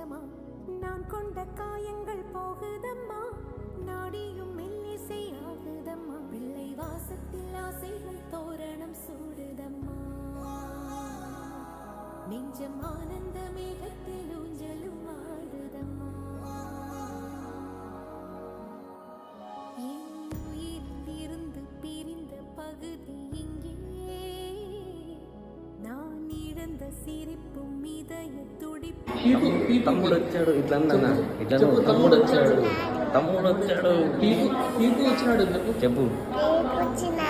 கொஞ்சமா நான் கொண்ட காயங்கள் போகுதம்மா நாடியும் மெல்லிசை ஆகுதம்மா பிள்ளை வாசத்தில் ஆசைகள் தோரணம் சூடுதம்மா நெஞ்சம் ஆனந்த மேகத்தில் ஊஞ்சலும் ஆடுதம்மா என் உயிரிலிருந்து பிரிந்த பகுதி இங்கே நான் இழந்த சிரிப்பும் இதய துடிப்பு తమ్ముడు వచ్చాడు ఇట్లా తమ్ముడు వచ్చాడు పీపు వచ్చినాడు చెప్పు వచ్చిన